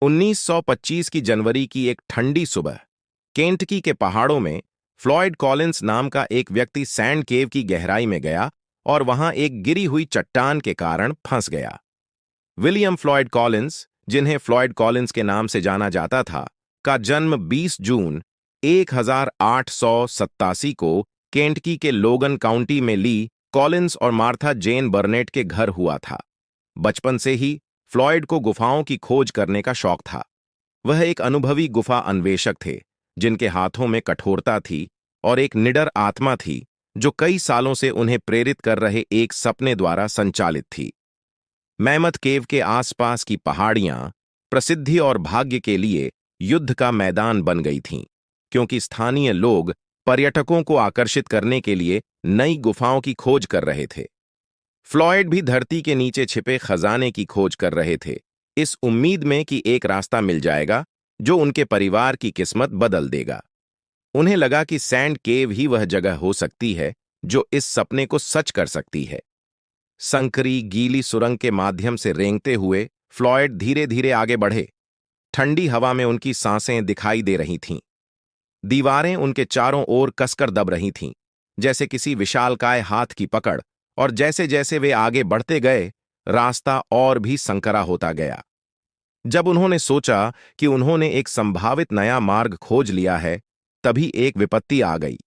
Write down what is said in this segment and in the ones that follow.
1925 की जनवरी की एक ठंडी सुबह केंटकी के पहाड़ों में फ्लॉयड कॉलिंस नाम का एक व्यक्ति सैंड केव की गहराई में गया और वहां एक गिरी हुई चट्टान के कारण फंस गया। विलियम फ्लॉयड कॉलिंस, जिन्हें फ्लॉयड कॉलिंस के नाम से जाना जाता था, का जन्म 20 जून 1887 को केंटकी के लोगन काउंटी में ली कॉलिंस और मार्था जेन बर्नेट के घर हुआ था। बचपन से ही फ्लॉयड को गुफाओं की खोज करने का शौक था। वह एक अनुभवी गुफा अन्वेषक थे, जिनके हाथों में कठोरता थी और एक निडर आत्मा थी जो कई सालों से उन्हें प्रेरित कर रहे एक सपने द्वारा संचालित थी। मैमथ केव के आसपास की पहाड़ियां प्रसिद्धि और भाग्य के लिए युद्ध का मैदान बन गई थीं, क्योंकि स्थानीय लोग पर्यटकों को आकर्षित करने के लिए नई गुफाओं की खोज कर रहे थे। फ्लॉयड भी धरती के नीचे छिपे खजाने की खोज कर रहे थे, इस उम्मीद में कि एक रास्ता मिल जाएगा जो उनके परिवार की किस्मत बदल देगा। उन्हें लगा कि सैंड केव ही वह जगह हो सकती है जो इस सपने को सच कर सकती है। संकरी गीली सुरंग के माध्यम से रेंगते हुए फ्लॉयड धीरे धीरे आगे बढ़े। ठंडी हवा में उनकी सांसें दिखाई दे रही थीं। दीवारें उनके चारों ओर कसकर दब रही थीं, जैसे किसी विशालकाय हाथ की पकड़, और जैसे जैसे वे आगे बढ़ते गए, रास्ता और भी संकरा होता गया। जब उन्होंने सोचा कि उन्होंने एक संभावित नया मार्ग खोज लिया है, तभी एक विपत्ति आ गई।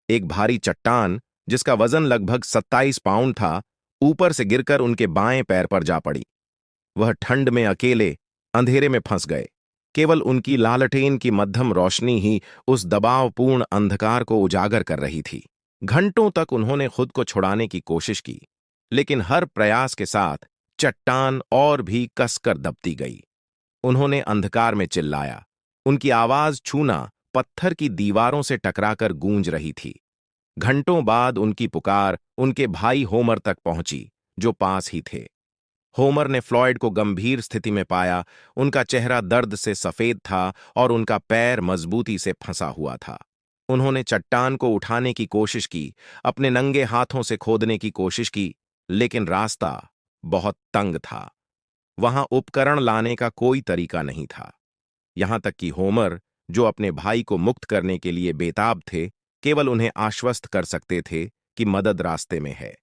एक भारी चट्टान, जिसका वजन लगभग 27 पाउंड था, ऊपर से गिरकर उनके बाएं पैर पर जा पड़ी। वह ठंड में अकेले अंधेरे में फंस गए। केवल उनकी लालटेन की मध्यम रोशनी ही उस दबावपूर्ण अंधकार को उजागर कर रही थी। घंटों तक उन्होंने खुद को छुड़ाने की कोशिश की, लेकिन हर प्रयास के साथ चट्टान और भी कसकर दबती गई। उन्होंने अंधकार में चिल्लाया। उनकी आवाज छूना पत्थर की दीवारों से टकराकर गूंज रही थी। घंटों बाद उनकी पुकार उनके भाई होमर तक पहुंची, जो पास ही थे। होमर ने फ्लॉयड को गंभीर स्थिति में पाया। उनका चेहरा दर्द से सफेद था और उनका पैर मजबूती से फंसा हुआ था। उन्होंने चट्टान को उठाने की कोशिश की, अपने नंगे हाथों से खोदने की कोशिश की, लेकिन रास्ता बहुत तंग था। वहां उपकरण लाने का कोई तरीका नहीं था। यहां तक कि होमर, जो अपने भाई को मुक्त करने के लिए बेताब थे, केवल उन्हें आश्वस्त कर सकते थे कि मदद रास्ते में है।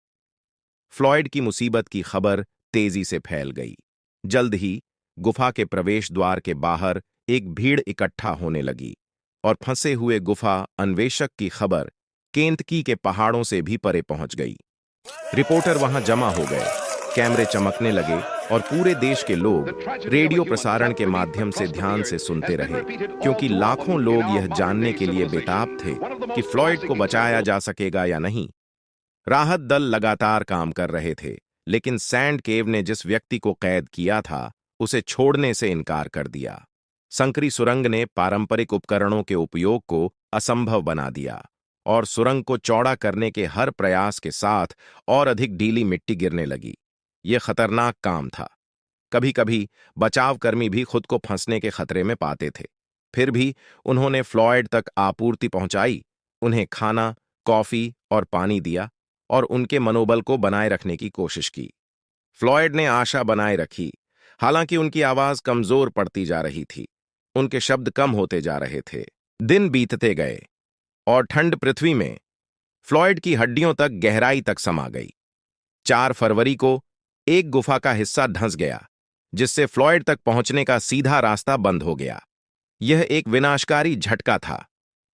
फ्लॉयड की मुसीबत की खबर तेजी से फैल गई। जल्द ही गुफा के प्रवेश द्वार के बाहर एक भीड़ इकट्ठा होने लगी, और फंसे हुए गुफा अन्वेषक की खबर केंटकी के पहाड़ों से भी परे पहुंच गई। रिपोर्टर वहां जमा हो गए, कैमरे चमकने लगे, और पूरे देश के लोग रेडियो प्रसारण के माध्यम से ध्यान से सुनते रहे, क्योंकि लाखों लोग यह जानने के लिए बेताब थे कि फ्लॉयड को बचाया जा सकेगा या नहीं। राहत दल लगातार काम कर रहे थे, लेकिन सैंड केव ने जिस व्यक्ति को कैद किया था, उसे छोड़ने से इनकार कर दिया। संकरी सुरंग ने पारंपरिक उपकरणों के उपयोग को असंभव बना दिया, और सुरंग को चौड़ा करने के हर प्रयास के साथ और अधिक ढीली मिट्टी गिरने लगी। यह खतरनाक काम था। कभी कभी बचावकर्मी भी खुद को फंसने के खतरे में पाते थे। फिर भी उन्होंने फ्लॉयड तक आपूर्ति पहुंचाई, उन्हें खाना, कॉफी और पानी दिया, और उनके मनोबल को बनाए रखने की कोशिश की। फ्लॉयड ने आशा बनाए रखी, हालांकि उनकी आवाज कमजोर पड़ती जा रही थी। उनके शब्द कम होते जा रहे थे। दिन बीतते गए, और ठंड पृथ्वी में फ्लॉयड की हड्डियों तक गहराई तक समा गई। 4 फरवरी को एक गुफा का हिस्सा धंस गया, जिससे फ्लॉयड तक पहुंचने का सीधा रास्ता बंद हो गया। यह एक विनाशकारी झटका था।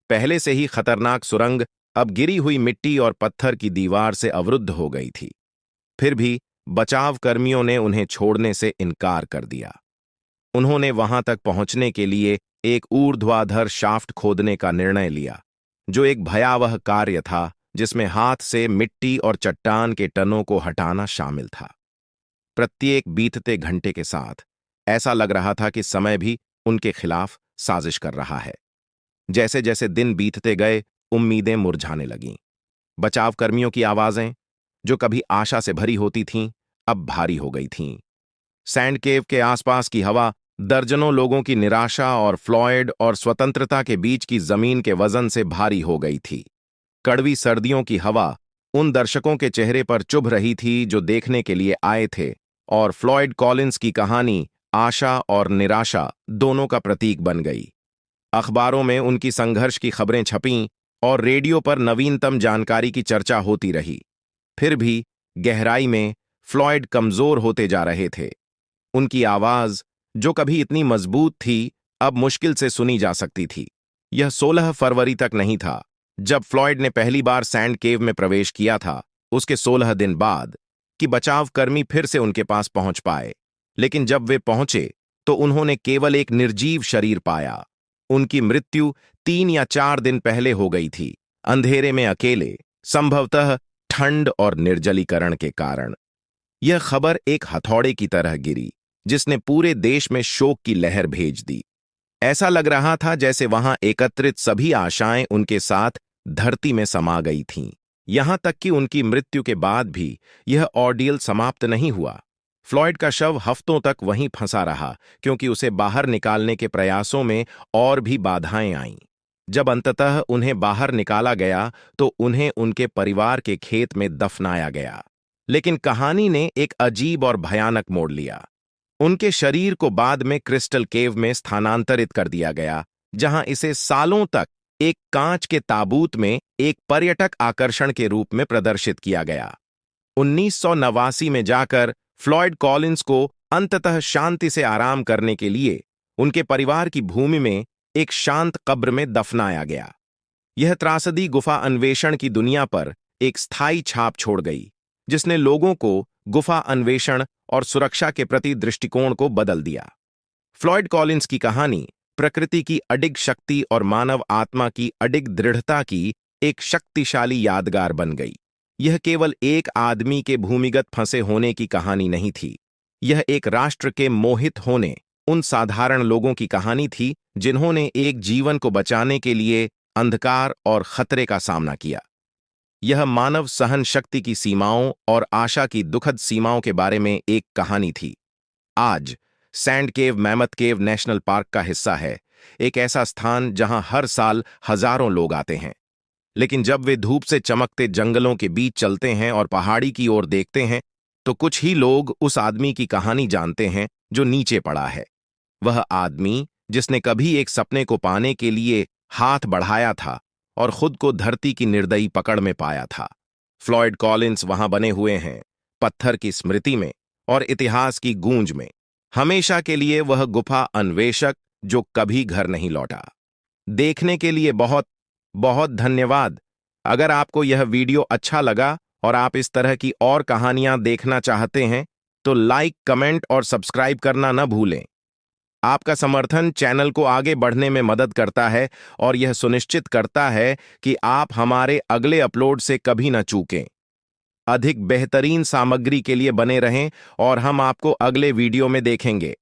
पहले से ही खतरनाक सुरंग अब गिरी हुई मिट्टी और पत्थर की दीवार से अवरुद्ध हो गई थी। फिर भी बचाव कर्मियों ने उन्हें छोड़ने से इनकार कर दिया। उन्होंने वहां तक पहुंचने के लिए एक ऊर्ध्वाधर शाफ्ट खोदने का निर्णय लिया, जो एक भयावह कार्य था जिसमें हाथ से मिट्टी और चट्टान के टनों को हटाना शामिल था। प्रत्येक बीतते घंटे के साथ ऐसा लग रहा था कि समय भी उनके खिलाफ साजिश कर रहा है। जैसे जैसे दिन बीतते गए, उम्मीदें मुरझाने लगीं। बचावकर्मियों की आवाजें, जो कभी आशा से भरी होती थीं, अब भारी हो गई थीं। सैंड केव के आसपास की हवा दर्जनों लोगों की निराशा और फ्लॉयड और स्वतंत्रता के बीच की जमीन के वजन से भारी हो गई थी। कड़वी सर्दियों की हवा उन दर्शकों के चेहरे पर चुभ रही थी जो देखने के लिए आए थे, और फ्लॉयड कॉलिंस की कहानी आशा और निराशा दोनों का प्रतीक बन गई। अखबारों में उनकी संघर्ष की खबरें छपीं और रेडियो पर नवीनतम जानकारी की चर्चा होती रही। फिर भी गहराई में फ्लॉयड कमजोर होते जा रहे थे। उनकी आवाज, जो कभी इतनी मजबूत थी, अब मुश्किल से सुनी जा सकती थी। यह 16 फरवरी तक नहीं था जब फ्लॉयड ने पहली बार सैंड केव में प्रवेश किया था, उसके 16 दिन बाद, कि बचावकर्मी फिर से उनके पास पहुंच पाए। लेकिन जब वे पहुंचे तो उन्होंने केवल एक निर्जीव शरीर पाया। उनकी मृत्यु 3 या 4 दिन पहले हो गई थी, अंधेरे में अकेले, संभवतः ठंड और निर्जलीकरण के कारण। यह खबर एक हथौड़े की तरह गिरी, जिसने पूरे देश में शोक की लहर भेज दी। ऐसा लग रहा था जैसे वहां एकत्रित सभी आशाएं उनके साथ धरती में समा गई थीं। यहां तक कि उनकी मृत्यु के बाद भी यह ऑर्डियल समाप्त नहीं हुआ। फ्लॉयड का शव हफ्तों तक वहीं फंसा रहा, क्योंकि उसे बाहर निकालने के प्रयासों में और भी बाधाएं आईं। जब अंततः उन्हें बाहर निकाला गया तो उन्हें उनके परिवार के खेत में दफनाया गया। लेकिन कहानी ने एक अजीब और भयानक मोड़ लिया। उनके शरीर को बाद में क्रिस्टल केव में स्थानांतरित कर दिया गया, जहां इसे सालों तक एक कांच के ताबूत में एक पर्यटक आकर्षण के रूप में प्रदर्शित किया गया। 1989 में जाकर फ्लॉयड कॉलिंस को अंततः शांति से आराम करने के लिए उनके परिवार की भूमि में एक शांत कब्र में दफनाया गया। यह त्रासदी गुफा अन्वेषण की दुनिया पर एक स्थायी छाप छोड़ गई, जिसने लोगों को गुफा अन्वेषण और सुरक्षा के प्रति दृष्टिकोण को बदल दिया। फ्लॉयड कॉलिंस की कहानी प्रकृति की अडिग शक्ति और मानव आत्मा की अडिग दृढ़ता की एक शक्तिशाली यादगार बन गई। यह केवल एक आदमी के भूमिगत फंसे होने की कहानी नहीं थी। यह एक राष्ट्र के मोहित होने, उन साधारण लोगों की कहानी थी जिन्होंने एक जीवन को बचाने के लिए अंधकार और खतरे का सामना किया। यह मानव सहन शक्ति की सीमाओं और आशा की दुखद सीमाओं के बारे में एक कहानी थी। आज सैंड केव मैमथ केव नेशनल पार्क का हिस्सा है, एक ऐसा स्थान जहां हर साल हजारों लोग आते हैं। लेकिन जब वे धूप से चमकते जंगलों के बीच चलते हैं और पहाड़ी की ओर देखते हैं, तो कुछ ही लोग उस आदमी की कहानी जानते हैं जो नीचे पड़ा है। वह आदमी जिसने कभी एक सपने को पाने के लिए हाथ बढ़ाया था और खुद को धरती की निर्दयी पकड़ में पाया था। फ्लॉयड कॉलिंस वहां बने हुए हैं, पत्थर की स्मृति में और इतिहास की गूंज में। हमेशा के लिए वह गुफा अन्वेषक जो कभी घर नहीं लौटा। देखने के लिए बहुत बहुत धन्यवाद। अगर आपको यह वीडियो अच्छा लगा और आप इस तरह की और कहानियां देखना चाहते हैं, तो लाइक, कमेंट और सब्सक्राइब करना न भूलें। आपका समर्थन चैनल को आगे बढ़ने में मदद करता है और यह सुनिश्चित करता है कि आप हमारे अगले अपलोड से कभी न चूकें। अधिक बेहतरीन सामग्री के लिए बने रहें और हम आपको अगले वीडियो में देखेंगे।